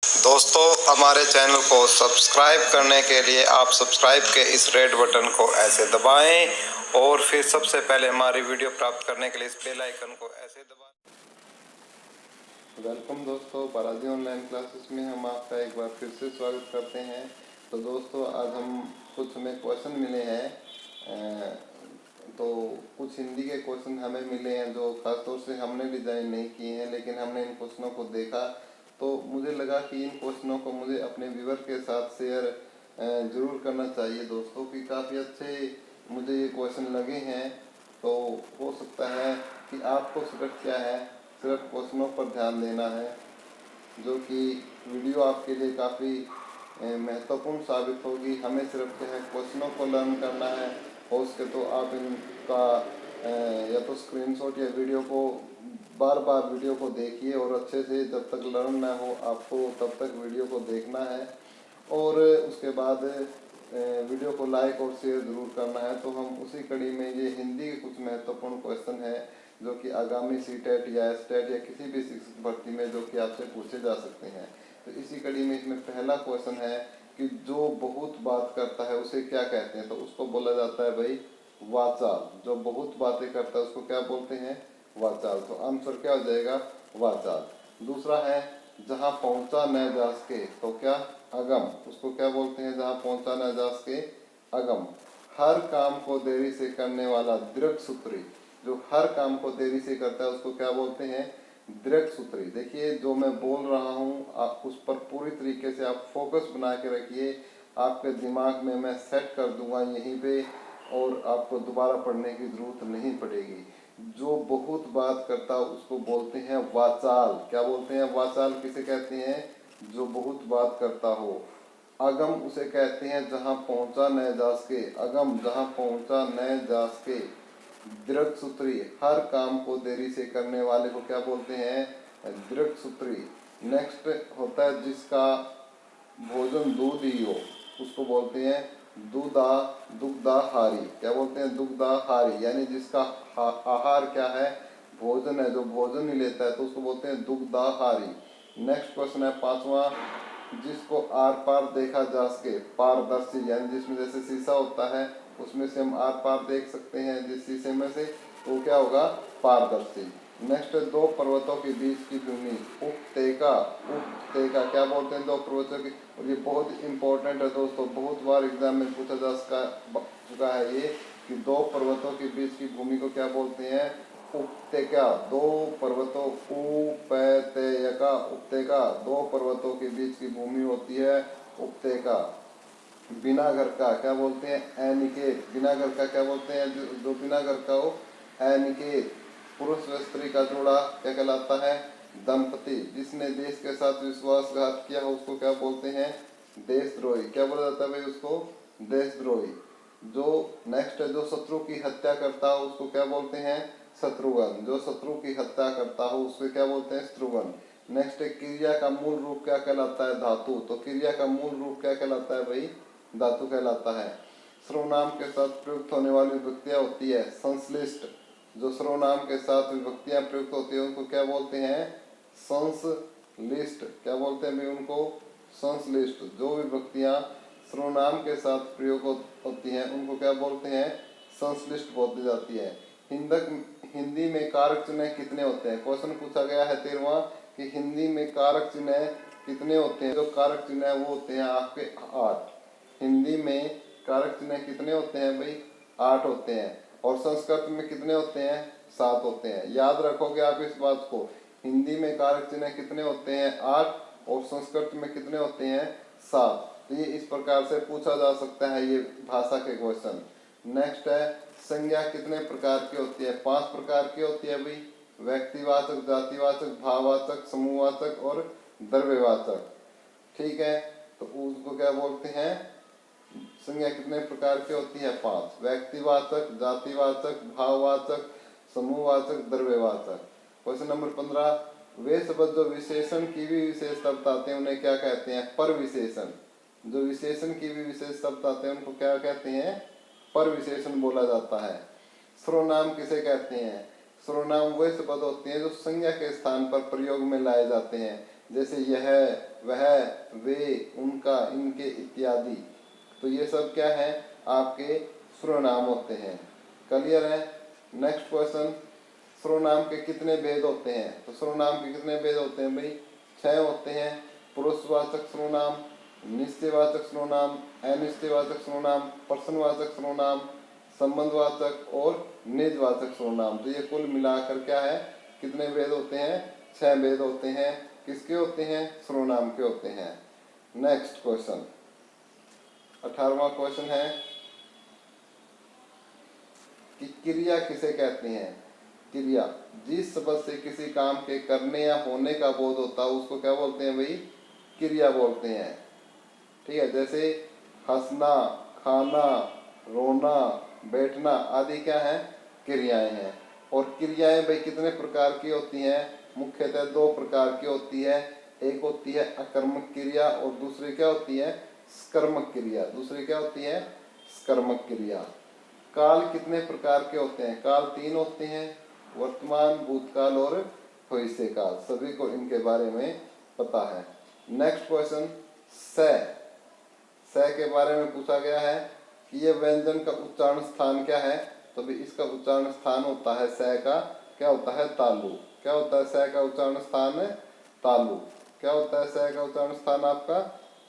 दोस्तों, हमारे चैनल को सब्सक्राइब करने के लिए आप सब्सक्राइब के इस रेड बटन को ऐसे दबाएं और फिर सबसे पहले हमारी वीडियो प्राप्त करने के लिए इस बेल आइकन को ऐसे दबाएं। वेलकम दोस्तों, बालाजी ऑनलाइन क्लासेस में हम आपका एक बार फिर से स्वागत करते हैं। तो दोस्तों, आज कुछ हमें क्वेश्चन मिले हैं। तो कुछ हिंदी के क्वेश्चन हमें मिले हैं जो खासतौर से हमने डिज़ाइन नहीं किए हैं, लेकिन हमने इन क्वेश्चनों को देखा तो मुझे लगा कि इन क्वेश्चनों को मुझे अपने व्यूअर के साथ शेयर ज़रूर करना चाहिए दोस्तों, कि काफ़ी अच्छे मुझे ये क्वेश्चन लगे हैं। तो हो सकता है कि आपको सिर्फ क्या है, सिर्फ क्वेश्चनों पर ध्यान देना है, जो कि वीडियो आपके लिए काफ़ी महत्वपूर्ण साबित होगी। हमें सिर्फ क्या है, क्वेश्चनों को लर्न करना है। हो सके तो आप इनका या तो स्क्रीनशॉट या वीडियो को बार बार वीडियो को देखिए और अच्छे से, जब तक लर्न ना हो आपको तब तक वीडियो को देखना है और उसके बाद वीडियो को लाइक और शेयर ज़रूर करना है। तो हम उसी कड़ी में ये हिंदी के कुछ महत्वपूर्ण क्वेश्चन है जो कि आगामी सीटेट या एसटेट या किसी भी शिक्षक भर्ती में जो कि आपसे पूछे जा सकते हैं। तो इसी कड़ी में इसमें पहला क्वेश्चन है कि जो बहुत बात करता है उसे क्या कहते हैं। तो उसको बोला जाता है भाई वाचाल। जो बहुत बातें करता है उसको क्या बोलते हैं, वाचाल। तो आंसर क्या हो जाएगा, वाचाल। दूसरा है जहाँ पहुँचा न जा सके तो क्या, अगम। उसको क्या बोलते हैं, जहाँ पहुँचा न जा सके, अगम। हर काम को देरी से करने वाला दृढ़ सूत्री। जो हर काम को देरी से करता है उसको क्या बोलते हैं, दृढ़ सूत्री। देखिए, जो मैं बोल रहा हूँ आप उस पर पूरी तरीके से आप फोकस बना के रखिए। आपके दिमाग में मैं सेट कर दूंगा यहीं पे और आपको दोबारा पढ़ने की जरूरत नहीं पड़ेगी। जो बहुत बात करता उसको बोलते हैं वाचाल। क्या बोलते हैं, वाचाल किसे कहते हैं, जो बहुत बात करता हो। अगम उसे कहते हैं जहाँ पहुँचा न जा सके, अगम जहाँ पहुँचा न जा सके। दृढ़ सूत्री, हर काम को देरी से करने वाले को क्या बोलते हैं, दृढ़ सूत्री। नेक्स्ट होता है जिसका भोजन दूध ही हो, उसको बोलते हैं दुग्धाहारी। क्या बोलते हैं, दुग्धाहारी, यानी जिसका आहार क्या है, भोजन है, जो भोजन ही लेता है तो उसको बोलते हैं दुग्धाहारी। नेक्स्ट क्वेश्चन है पांचवा, जिसको आर पार देखा जा सके, पारदर्शी, यानी जिसमें जैसे शीशा होता है उसमें से हम आर पार देख सकते हैं जिस शीशे में से, तो क्या होगा, पारदर्शी। नेक्स्ट है दो पर्वतों के बीच की भूमि, उपत्यका। उपत्यका क्या बोलते हैं, दो पर्वतों की। और ये बहुत इंपॉर्टेंट है दोस्तों, बहुत बार एग्जाम में पूछा जा चुका है ये, कि दो पर्वतों के बीच की भूमि को क्या बोलते हैं, उपत्यका। दो पर्वतों, उपत्यका, उपत्यका, दो पर्वतों के बीच की भूमि होती है उपत्यका। बिना घर का क्या बोलते हैं, अनिकेत। बिना घर का क्या बोलते हैं, जो बिना घर का हो, अनिकेत। पुरुष व स्त्री का जोड़ा क्या कहलाता है, दंपति। जिसने देश के साथ विश्वासघात किया हो उसको क्या बोलते हैं, देशद्रोही। क्या बोला जाता है भाई उसको, देशद्रोही। जो नेक्स्ट है, जो शत्रु की हत्या करता हो उसको क्या बोलते हैं, शत्रुघ्न। जो शत्रु की हत्या करता हो उसको क्या बोलते हैं, शत्रुघ्न। नेक्स्ट है क्रिया का मूल रूप क्या कहलाता है, धातु। तो क्रिया का मूल रूप क्या कहलाता है भाई, धातु कहलाता है। सर्वनाम के साथ प्रयुक्त होने वाली विभक्तियां होती है संश्लिष्ट। जो सर्वनाम के साथ विभक्तियां प्रयुक्त होती है उनको क्या बोलते हैं, संश्लिष्ट। क्या बोलते हैं भाई उनको, संश्लिष्ट। जो विभक्तियां सर्वनाम के साथ प्रयोग होती हैं उनको क्या बोलते हैं, संश्लिष्ट बोली जाती है। हिंदी में कारक चिन्ह कितने होते हैं। क्वेश्चन पूछा गया है 13वां कि हिंदी में कारक चिन्ह कितने होते हैं। जो कारक चिन्ह है वो होते हैं आपके 8। हिंदी में कारक चिन्ह कितने होते हैं भाई, 8 होते हैं। और संस्कृत में कितने होते हैं, 7 होते हैं। याद रखोगे आप इस बात को, हिंदी में कारक चिन्ह कितने होते हैं, 8, और संस्कृत में कितने होते हैं, 7। तो ये इस प्रकार से पूछा जा सकता है ये भाषा के क्वेश्चन। नेक्स्ट है संज्ञा कितने प्रकार की होती है, 5 प्रकार की होती है भाई, व्यक्तिवाचक, जातिवाचक, भाववाचक, समूहवाचक और द्रव्यवाचक। ठीक है, तो उसको क्या बोलते हैं, संज्ञा कितने प्रकार की होती है, 5। व्यक्तिवाचक, जातिवाचक, भाववाचक, समूहवाचक, द्रव्यवाचक। क्वेश्चन नंबर 15, वे शब्द जो विशेषण की भी विशेषता बताते हैं उन्हें क्या कहते हैं, पर विशेषण। जो विशेषण की भी विशेषता बताते हैं उनको क्या कहते हैं, पर विशेषण बोला जाता है। सर्वनाम किसे कहते हैं, सर्वनाम वे शब्द होते हैं जो संज्ञा के स्थान पर प्रयोग में लाए जाते हैं। जैसे यह, वह, वे, उनका, इनके इत्यादि। तो ये सब क्या है, आपके सर्वनाम होते हैं। क्लियर है। नेक्स्ट क्वेश्चन, सर्वनाम के कितने भेद होते हैं? तो सर्वनाम के कितने भेद होते हैं भाई? 6 होते हैं। पुरुषवाचक सर्वनाम, निश्चयवाचक सर्वनाम, अनिश्चयवाचक सर्वनाम, प्रश्नवाचक सर्वनाम, संबंधवाचक और निजवाचक सर्वनाम। तो ये कुल मिलाकर क्या है, कितने भेद होते हैं? 6 भेद होते हैं। किसके होते हैं? सर्वनाम के होते हैं। नेक्स्ट क्वेश्चन, 18वां क्वेश्चन है कि क्रिया किसे कहते हैं? क्रिया, जिस शब्द से किसी काम के करने या होने का बोध होता है उसको क्या बोलते हैं भाई? क्रिया बोलते हैं। ठीक है, जैसे हंसना, खाना, रोना, बैठना आदि क्या है? क्रियाएं हैं। और क्रियाएं भाई कितने प्रकार की होती हैं? मुख्यतः 2 प्रकार की होती है। एक होती है अकर्मक क्रिया और दूसरी क्या होती है? सकर्मक क्रिया। दूसरी क्या होती है? सकर्मक क्रिया। काल कितने प्रकार के होते हैं? काल 3 होते हैं, वर्तमान, भूतकाल और भविष्य काल। सभी को इनके बारे में पता है। नेक्स्ट क्वेश्चन, स के बारे में पूछा गया है कि ये व्यंजन का उच्चारण स्थान क्या है? तो भी इसका उच्चारण स्थान होता है स का, क्या होता है? तालु। क्या होता है स का उच्चारण स्थान? तालु। क्या होता है स का उच्चारण स्थान आपका?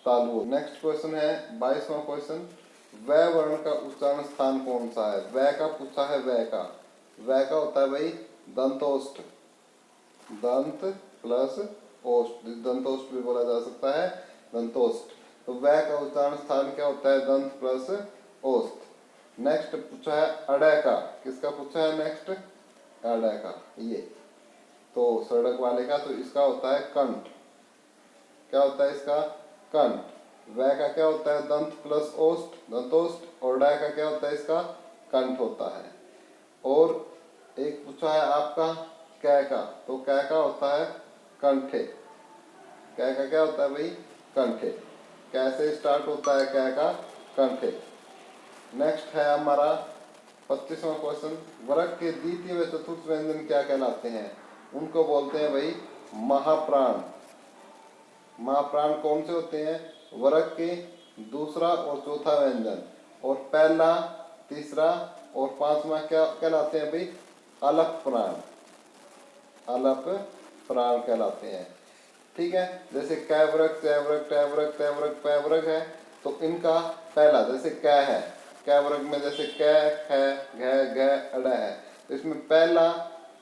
तालु। नेक्स्ट क्वेश्चन है 22वां क्वेश्चन, व वर्ण का उच्चारण स्थान कौन सा है? व का पूछा है, व का होता है भाई दंतोष्ठ। दंत प्लस ओष्ठ, दंतोष्ठ भी बोला जा सकता है, दंतोष्ठ। तो व का उच्चारण स्थान क्या होता है? दंत प्लस ओष्ठ। नेक्स्ट पूछा है अडय का। किसका पूछा है नेक्स्ट? अडय का। ये तो सड़क वाले का, तो इसका होता है कंठ। क्या होता है इसका? कंठ। व का क्या होता है? दंत प्लस ओष्ठ, दंतोष्ठ। और डय का क्या होता है? इसका कंठ होता है। और एक पूछा है आपका कै का, तो कै का होता है कंठे। कै का क्या होता है भाई? कंठे। कैसे स्टार्ट होता है कै का? कंठे। नेक्स्ट है हमारा 25वां क्वेश्चन, वर्ग के द्वितीय व चतुर्थ व्यंजन क्या कहलाते हैं? उनको बोलते हैं भाई महाप्राण। महाप्राण कौन से होते हैं? वर्ग के दूसरा और चौथा व्यंजन, और पहला, तीसरा और 5वां क्या कहलाते हैं भाई? अलप प्राण। अलप प्राण कहलाते हैं। ठीक है, जैसे कैवरक, चैवरक, टैवरक, तैवरक, पैवरक है, तो इनका पहला जैसे कै है, कैवरक में जैसे कै, ख, घ, घ, अड़ है, तो इसमें पहला,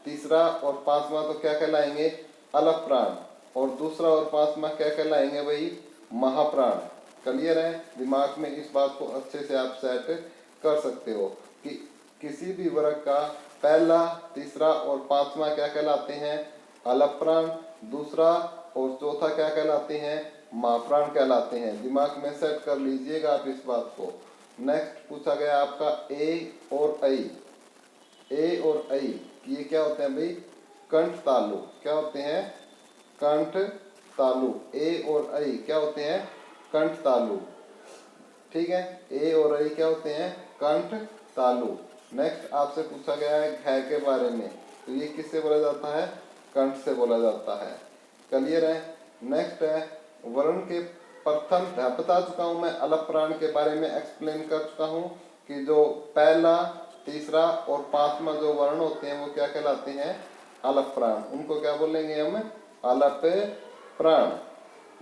तीसरा और 5वां तो क्या कहलाएंगे? अलप प्राण। और दूसरा और 5वां क्या कहलाएंगे भाई? महाप्राण। क्लियर है? दिमाग में इस बात को अच्छे से आप सेट कर सकते हो कि किसी भी वर्ग का पहला, तीसरा और 5वां क्या कहलाते हैं? अलप प्राण। दूसरा और चौथा क्या कहलाते हैं? महाप्राण कहलाते हैं। दिमाग में सेट कर लीजिएगा आप इस बात को। नेक्स्ट पूछा गया आपका ए और ऐ। ए और ऐ ये क्या होते हैं भाई? कंठ तालु। क्या होते हैं? कंठ तालु। ए और ऐ क्या होते हैं? कंठ तालु। ठीक है, ए और ऐ क्या होते हैं? कंठ तालु। नेक्स्ट आपसे पूछा गया है घ के बारे में, तो ये किससे बोला जाता है? कंठ से बोला जाता है। क्लियर है? नेक्स्ट है वर्ण के प्रथम, बता चुका हूं मैं अलप प्राण के बारे में एक्सप्लेन कर चुका हूं कि जो पहला, तीसरा और 5वां जो वर्ण होते हैं वो क्या कहलाते हैं? अलप प्राण। उनको क्या बोलेंगे हम? अलप प्राण।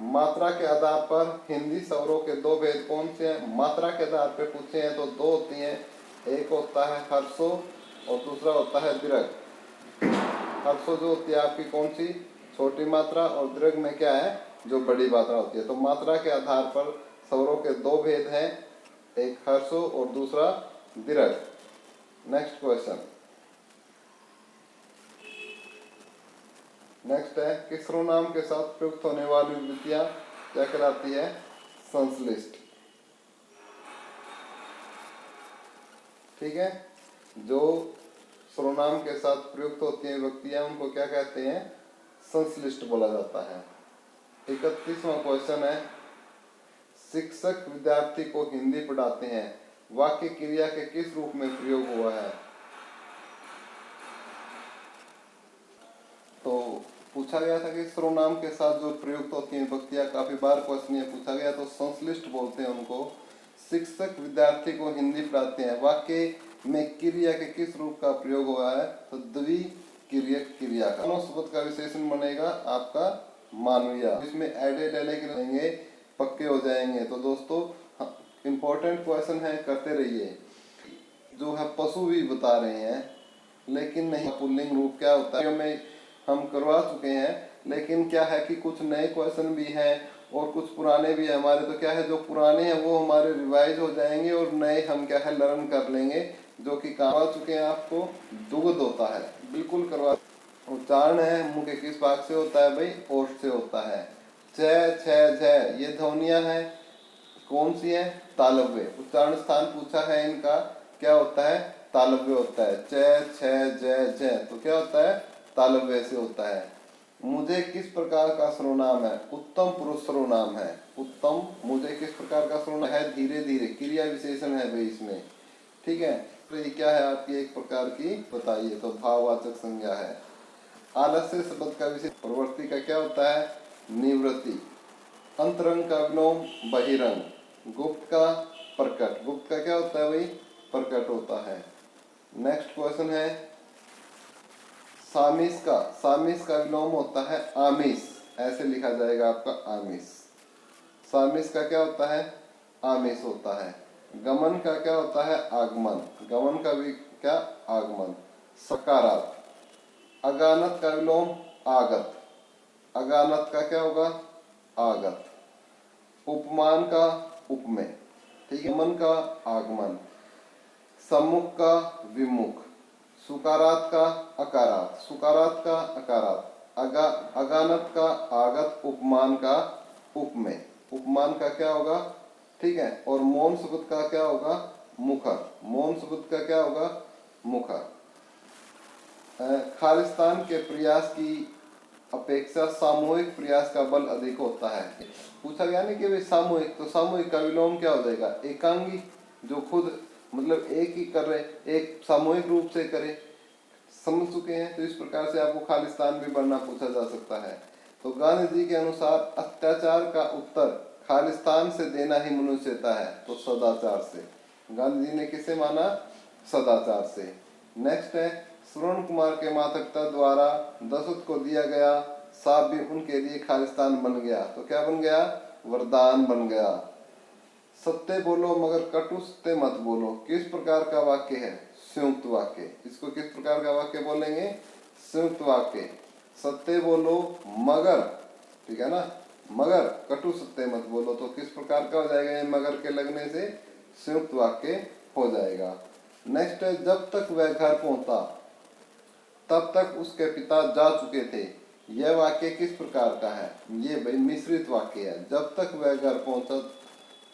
मात्रा के आधार पर हिंदी स्वरों के 2 भेद कौन से हैं? मात्रा के आधार पर पूछे हैं तो 2 होती हैं, एक होता है हर्षो और दूसरा होता है दीर्घ। हर्षो जो होती है आपकी कौन सी? छोटी मात्रा, और दीर्घ में क्या है? जो बड़ी मात्रा होती है। तो मात्रा के आधार पर स्वरों के 2 भेद हैं, एक हर्षो और दूसरा दीर्घ। नेक्स्ट क्वेश्चन, नेक्स्ट है कि सर्वनाम के साथ प्रयुक्त होने वाली विभूतियां क्या कहलाती है? संश्लिष्ट। ठीक है, जो सर्वनाम के साथ प्रयुक्त होती हैं विभक्तियां उनको क्या कहते हैं? संश्लिष्ट बोला जाता है। 31वां क्वेश्चन है, शिक्षक विद्यार्थी को हिंदी पढ़ाते हैं, वाक्य क्रिया के किस रूप में प्रयोग हुआ है? तो पूछा गया था कि सर्वनाम के साथ जो प्रयुक्त होती हैं विभक्तियां, काफी बार क्वेश्चन ये पूछा गया, तो संश्लिष्ट बोलते हैं उनको। शिक्षक विद्यार्थी को हिंदी पढ़ाते हैं, वाक्य में क्रिया के किस रूप का प्रयोग हुआ है, तो द्विक्रियक क्रिया का। दोनों शब्द का विशेषण बनेगा आपका मानवीय, इसमें एडेड रहेंगे, पक्के हो जाएंगे। तो दोस्तों इंपॉर्टेंट क्वेश्चन है, करते रहिए। जो है पशु भी बता रहे हैं, लेकिन नहीं पुल्लिंग रूप क्या होता है में हम करवा चुके हैं, लेकिन क्या है कि कुछ नए क्वेश्चन भी हैं और कुछ पुराने भी है हमारे। तो क्या है, जो पुराने हैं वो हमारे रिवाइज हो जाएंगे और नए हम क्या है लर्न कर लेंगे, जो कि करवा चुके हैं आपको। दुग्ध होता है, बिल्कुल करवा। उच्चारण है मुंह के किस भाग से होता है भाई, ओष्ठ से होता है। छ छ झ ये ध्वनियां हैं, कौन सी है, तालव्य। उच्चारण स्थान पूछा है इनका, क्या होता है, तालव्य होता है। च छ ज झ तो क्या होता है, तालव्य से होता है। मुझे किस प्रकार का सर्वनाम है, उत्तम पुरुष सर्वनाम है। उत्तम मुझे किस प्रकार का सर्वनाम है, धीरे धीरे, क्रिया विशेषण है भाई इसमें, ठीक है। तो ये क्या है आपकी एक प्रकार की, बताइए, तो भाववाचक संज्ञा है। आलस्य शब्द का विशेष प्रवृत्ति का क्या होता है, निवृत्ति। अंतरंग का विलोम बहिरंग। गुप्त का प्रकट, गुप्त का क्या होता है भाई, प्रकट होता है। नेक्स्ट क्वेश्चन है सामिस का, सामिस का विलोम होता है आमिष, ऐसे लिखा जाएगा आपका आमिष। सामिस का क्या होता है, आमिष होता है। गमन का क्या होता है, आगमन, गमन का भी क्या, आगमन। सकारात। अगानत का विलोम आगत, अगानत का क्या होगा, आगत। उपमान का उपमेय, ठीक है। गमन का आगमन, सम्मुख का विमुख, सुकारात का अकारात, सुकारात का अकारात, अगानत का आगत, उपमान का उपमेय, उपमान का क्या होगा, ठीक है। और मौन शब्द का क्या होगा, मुखर, मौन शब्द का क्या होगा, मुखर। खालिस्तान के प्रयास की अपेक्षा सामूहिक प्रयास का बल अधिक होता है। पूछा गया नहीं कि भाई सामूहिक, तो सामूहिक का विलोम क्या हो जाएगा, एकांगी, जो खुद मतलब एक ही कर रहे, एक सामूहिक रूप से करे, समझ चुके हैं। तो इस प्रकार से आपको खालिस्तान भी बनना पूछा जा सकता है। तो गांधी जी के अनुसार अत्याचार का उत्तर खालिस्तान से देना ही मनुष्यता है, तो सदाचार से। गांधी जी ने किसे माना, सदाचार से। नेक्स्ट है श्रवण कुमार के माता पिता द्वारा दशरथ को दिया गया साप भी उनके लिए खालिस्तान बन गया, तो क्या बन गया, वरदान बन गया। सत्य बोलो मगर कटु सत्य मत बोलो, किस प्रकार का वाक्य है, संयुक्त वाक्य। इसको किस प्रकार का वाक्य बोलेंगे, संयुक्त वाक्य। सत्य बोलो मगर, ठीक है ना, मगर कटु सत्य मत बोलो, तो किस प्रकार का हो जाएगा, ये मगर के लगने से संयुक्त वाक्य हो जाएगा। नेक्स्ट है जब तक वह घर पहुंचा तब तक उसके पिता जा चुके थे, यह वाक्य किस प्रकार का है, ये भाई मिश्रित वाक्य है। जब तक वह घर पहुंचा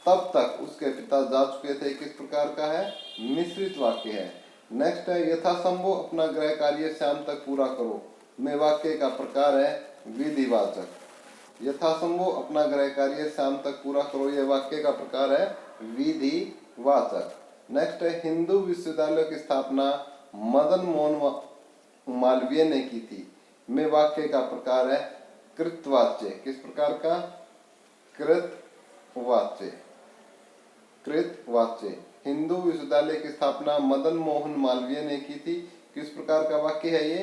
तब तक उसके पिता जा चुके थे, किस प्रकार का है, मिश्रित वाक्य है। नेक्स्ट है यथासंभव अपना गृह कार्य शाम तक पूरा करो, में वाक्य का प्रकार है विधिवाचक। यथासंभव अपना गृह कार्य शाम तक पूरा करो, यह वाक्य का प्रकार है विधिवाचक। नेक्स्ट है हिंदू विश्वविद्यालय की स्थापना मदन मोहन मालवीय ने की थी, में वाक्य का प्रकार है कृतवाच्य, किस प्रकार का, कृतवाच्य, कृतवाच्य। हिंदू विश्वविद्यालय की स्थापना मदन मोहन मालवीय ने की थी, किस प्रकार का वाक्य है ये,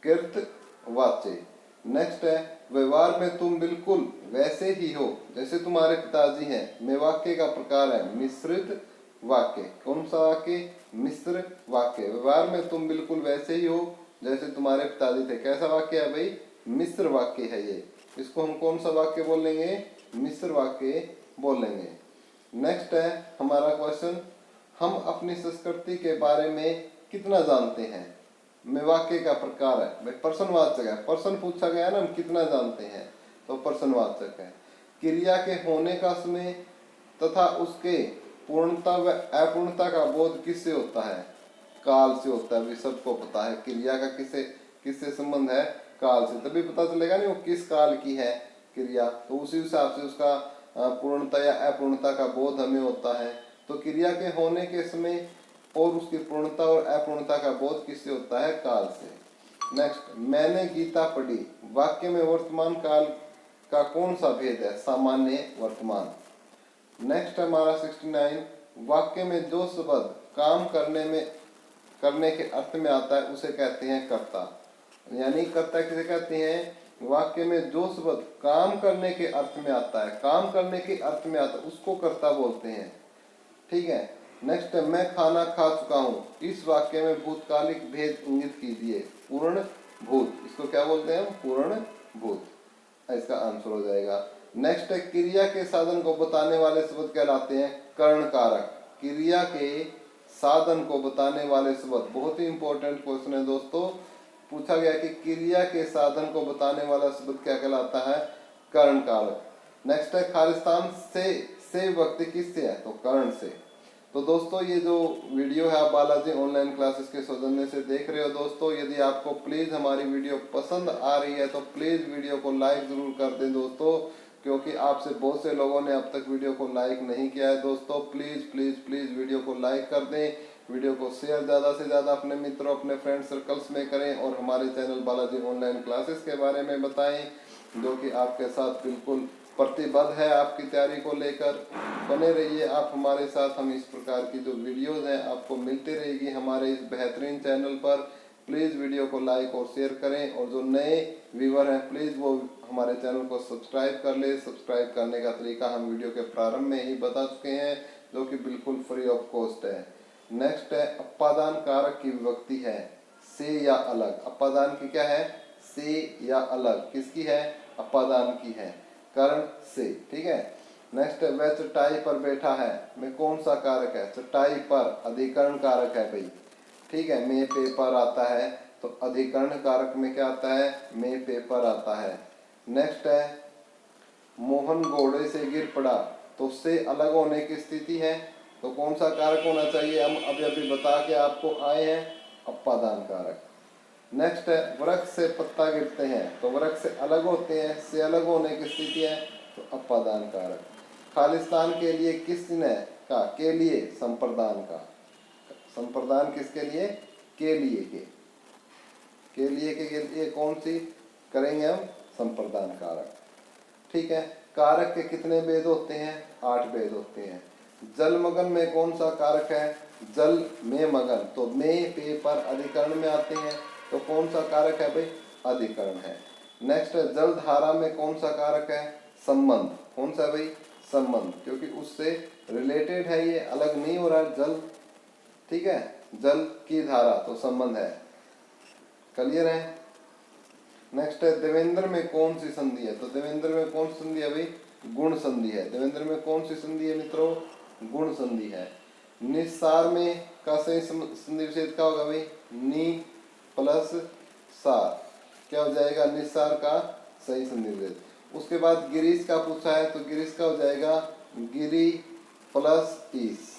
कृतवाच्य। नेक्स्ट है व्यवहार में तुम बिल्कुल वैसे ही हो जैसे तुम्हारे पिताजी हैं, में वाक्य का प्रकार है मिश्रित वाक्य। कौन सा वाक्य, मिश्र वाक्य। व्यवहार में तुम बिल्कुल वैसे ही हो जैसे तुम्हारे पिताजी थे, कैसा वाक्य है भाई, मिश्र वाक्य है ये। इसको हम कौन सा वाक्य बोलेंगे, मिश्र वाक्य बोलेंगे। नेक्स्ट है हमारा क्वेश्चन, हम अपनी संस्कृति के बारे में कितना जानते हैं, में वाक्य का प्रकार है भाई प्रश्नवाचक है, प्रश्न पूछा गया ना, हम कितना जानते हैं, तो प्रश्नवाचक है। क्रिया के होने का समय तथा उसके पूर्णता व अपूर्णता का बोध किससे होता है, काल से होता है। सबको पता है क्रिया का किससे संबंध है, काल से, तभी पता चलेगा नहीं वो किस काल की है क्रिया, तो उसी हिसाब से उसका पूर्णता या अपूर्णता का बोध हमें होता है। तो क्रिया के होने के समय और उसकी पूर्णता और अपूर्णता का बोध किससे होता है, काल से। नेक्स्ट, मैंने गीता पढ़ी, वाक्य में वर्तमान काल का कौन सा भेद है? सामान्य वर्तमान। नेक्स्ट हमारा 69, वाक्य में जो शब्द काम करने के अर्थ में आता है उसे कहते हैं कर्ता। यानी कर्ता किसे कहते हैं? वाक्य में जो शब्द काम करने के अर्थ में आता है, काम करने के अर्थ में आता है उसको कर्ता बोलते हैं। ठीक है। नेक्स्ट, मैं खाना खा चुका हूँ, इस वाक्य में भूतकालिक भेद इंगित कीजिए। पूर्ण भूत, इसको क्या बोलते हैं? पूर्ण भूत, इसका आंसर हो जाएगा। नेक्स्ट है, क्रिया के साधन को बताने वाले शब्द कहलाते हैं कर्ण कारक। क्रिया के साधन को बताने वाले शब्द, बहुत ही इंपॉर्टेंट क्वेश्चन है दोस्तों, पूछा गया कि क्रिया के साधन को बताने वाला शब्द क्या कहलाता है? कर्ण कारक। नेक्स्ट है, खालिस्तान से व्यक्ति किससे है? तो कर्ण से। तो दोस्तों ये जो वीडियो है आप बालाजी ऑनलाइन क्लासेस के सौजन्य से देख रहे हो दोस्तों, यदि आपको प्लीज हमारी वीडियो पसंद आ रही है तो प्लीज वीडियो को लाइक जरूर कर दें दोस्तों, क्योंकि आपसे बहुत से लोगों ने अब तक वीडियो को लाइक नहीं किया है दोस्तों। प्लीज प्लीज प्लीज वीडियो को लाइक कर दें, वीडियो को शेयर ज़्यादा से ज़्यादा अपने मित्रों, अपने फ्रेंड सर्कल्स में करें और हमारे चैनल बालाजी ऑनलाइन क्लासेस के बारे में बताएं, जो कि आपके साथ बिल्कुल प्रतिबद्ध है आपकी तैयारी को लेकर। बने रहिए आप हमारे साथ, हम इस प्रकार की जो वीडियोज़ हैं आपको मिलती रहेगी हमारे इस बेहतरीन चैनल पर। प्लीज़ वीडियो को लाइक और शेयर करें, और जो नए व्यूवर हैं प्लीज़ वो हमारे चैनल को सब्सक्राइब कर ले। सब्सक्राइब करने का तरीका हम वीडियो के प्रारंभ में ही बता चुके हैं, जो कि बिल्कुल फ्री ऑफ कॉस्ट है। नेक्स्ट है, अपादान कारक की विभक्ति है से या अलग। अपादान की क्या है? से या अलग। किसकी है? अपादान की है, कर्ण से। ठीक है। नेक्स्ट है, वह चटाई पर बैठा है, में कौन सा कारक है? चटाई पर अधिकरण कारक है भाई। ठीक है। में पेपर आता है तो अधिकरण कारक में क्या आता है? में पेपर आता है। नेक्स्ट है, मोहन घोड़े से गिर पड़ा, तो उससे अलग होने की स्थिति है, तो कौन सा कारक होना चाहिए? हम अभी अभी बता के आपको आए हैं, अपादान कारक। नेक्स्ट है, वृक्ष से पत्ता गिरते हैं, तो वृक्ष से अलग होते हैं, से अलग होने की स्थिति है, तो अपादान कारक। खालिस्तान के लिए किसने का? के लिए संप्रदान का। संप्रदान किसके लिए? के लिए के लिए कौन सी करेंगे हम? संप्रदान कारक। ठीक है। कारक के कितने भेद होते हैं? 8 भेद होते हैं। जलमग्न में कौन सा कारक है? जल में मगन, तो में पे पर अधिकरण में आते हैं, तो कौन सा कारक है भाई? अधिकरण है। नेक्स्ट है, जल धारा में कौन सा कारक है? संबंध। कौन सा भाई? संबंध, क्योंकि उससे रिलेटेड है, ये अलग नहीं हो रहा है जल। ठीक है। जल की धारा, तो संबंध है। क्लियर है। नेक्स्ट है, देवेंद्र में कौन सी संधि है? तो देवेंद्र में कौन सी संधि है भाई? गुण संधि है। देवेंद्र में कौन सी संधि है मित्रों? गुण संधि है। निस्सार में का सही संधि विच्छेद क्या होगा भाई? नी प्लस सार, क्या हो जाएगा? निस्सार का सही संधि विच्छेद। उसके बाद गिरीश का पूछा है, तो गिरीश का हो जाएगा गिरी प्लस ईस,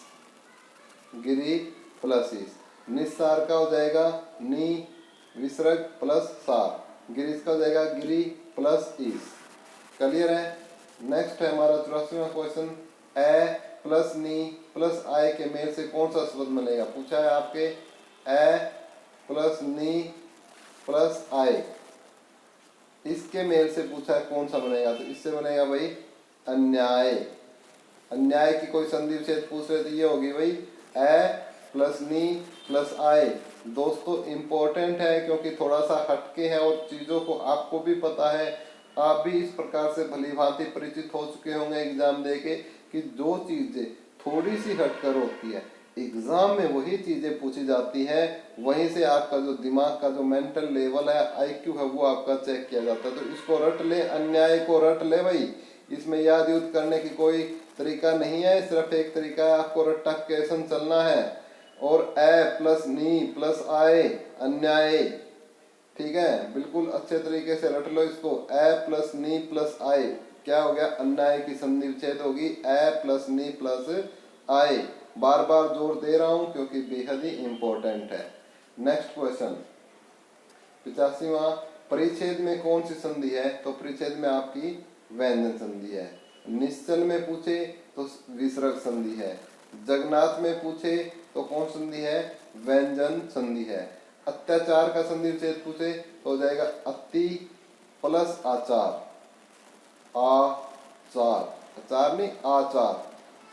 गिरी प्लस ईस। निस्सार का हो जाएगा नी विसर्ग प्लस सार, गिरीश का हो जाएगा गिरी प्लस ईस। क्लियर है। नेक्स्ट है हमारा 84वां क्वेश्चन, ए प्लस नी प्लस आय के मेल से कौन सा शब्द बनेगा? पूछा है आपके, ए प्लस नी प्लस आय, इसके मेल से पूछा है कौन सा बनेगा? तो इससे बनेगा भाई अन्याय। अन्याय की कोई संधि विच्छेद पूछ रहे तो ये होगी भाई ए प्लस नी प्लस आय। दोस्तों इंपॉर्टेंट है, क्योंकि थोड़ा सा हटके है और चीज़ों को आपको भी पता है, आप भी इस प्रकार से भली भांति परिचित हो चुके होंगे एग्जाम देके, कि जो चीज़ें थोड़ी सी हटकर होती है एग्जाम में वही चीज़ें पूछी जाती है, वहीं से आपका जो दिमाग का जो मेंटल लेवल है, आईक्यू है, वो आपका चेक किया जाता है। तो इसको रट ले, अन्याय को रट ले भाई, इसमें याद यूद करने की कोई तरीका नहीं है, सिर्फ एक तरीका है, आपको रट्टा कैसन चलना है। और ए प्लस नी प्लस आय अन्याय। ठीक है, बिल्कुल अच्छे तरीके से रट लो इसको। ए प्लस नी प्लस आय क्या हो गया? अन्याय की संधि विच्छेद होगी ए प्लस नी प्लस आय। बार बार जोर दे रहा हूं क्योंकि बेहद ही इंपॉर्टेंट है। नेक्स्ट क्वेश्चन 85वां, परिच्छेद में कौन सी संधि है? तो परिच्छेद में आपकी व्यंजन संधि है। निश्चल में पूछे तो विसर्ग संधि है। जगन्नाथ में पूछे तो कौन संधि है? व्यंजन संधि है। अत्याचार का संधि विच्छेद पूछे तो हो जाएगा अति प्लस आचार, आचार, आचार नहीं आचार,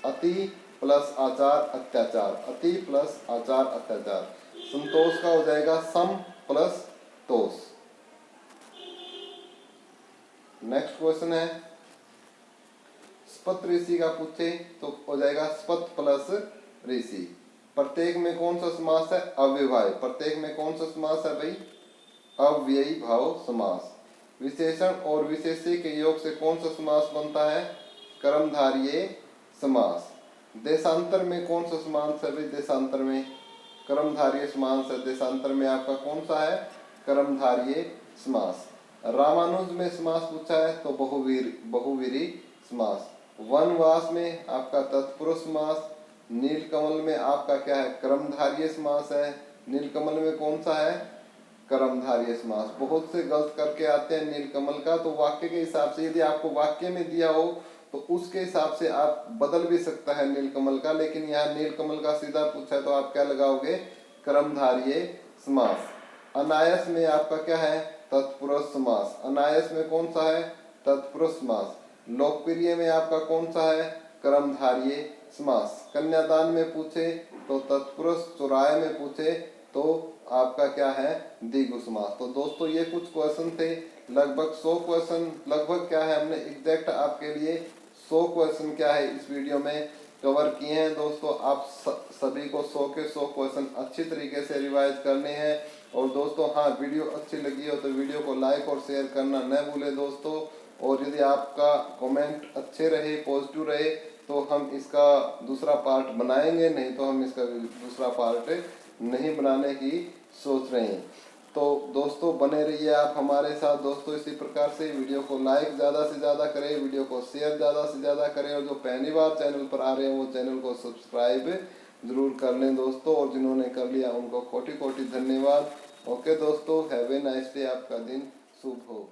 अति प्लस आचार अत्याचार, अति प्लस आचार अत्याचार। संतोष का हो जाएगा सम प्लस तोष। नेक्स्ट क्वेश्चन है स्पत ऋषि का पूछे तो हो जाएगा स्पत प्लस ऋषि। प्रत्येक में कौन सा समास है? अव्ययभाव। प्रत्येक में कौन सा समास है भाई? अव्ययी भाव समास। विशेषण और विशेष्य के योग से कौन सा समास बनता है? कर्मधारय समास। देशांतर में कौन सा समास है भाई? देशांतर में कर्मधारय समास है। देशांतर में आपका कौन सा है? कर्मधारय समास। रामानुज में समास पूछा है तो बहुवीरी समास। वनवास में आपका तत्पुरुष समास। नीलकमल में आपका क्या है? कर्मधारय समास है। नीलकमल में कौन सा है? कर्मधारय समास। बहुत से गलत करके आते हैं नीलकमल का, तो वाक्य के हिसाब से यदि आपको वाक्य में दिया हो तो उसके हिसाब से आप बदल भी सकता है नीलकमल का, लेकिन यहाँ नीलकमल का सीधा पूछा है तो आप क्या लगाओगे? कर्मधारय समास। अनायास में आपका क्या है? तत्पुरुष समास। अनायास में कौन सा है? तत्पुरुष समास। लोकप्रिय में आपका कौन सा है? कर्मधारय समास। कन्यादान में पूछे तो तत्पुरुष, चौराहे में पूछे तो आपका क्या है? द्विगु समास। तो दोस्तों ये कुछ क्वेश्चन थे, लगभग 100 क्वेश्चन, लगभग क्या है हमने एग्जैक्ट आपके लिए 100 क्वेश्चन क्या है इस वीडियो में कवर किए हैं। दोस्तों आप सभी को 100 के 100 क्वेश्चन अच्छी तरीके से रिवाइज करने हैं। और दोस्तों हाँ, वीडियो अच्छी लगी हो तो वीडियो को लाइक और शेयर करना न भूलें दोस्तों। और यदि आपका कमेंट अच्छे रहे, पॉजिटिव रहे तो हम इसका दूसरा पार्ट बनाएंगे, नहीं तो हम इसका दूसरा पार्ट नहीं बनाने की सोच रहे हैं। तो दोस्तों बने रहिए आप हमारे साथ दोस्तों। इसी प्रकार से वीडियो को लाइक ज़्यादा से ज़्यादा करें, वीडियो को शेयर ज़्यादा से ज़्यादा करें, और जो पहली बार चैनल पर आ रहे हैं वो चैनल को सब्सक्राइब जरूर कर लें दोस्तों। और जिन्होंने कर लिया उनको कोटि कोटि धन्यवाद। ओके दोस्तों, हैव ए नाइस डे, आपका दिन शुभ हो।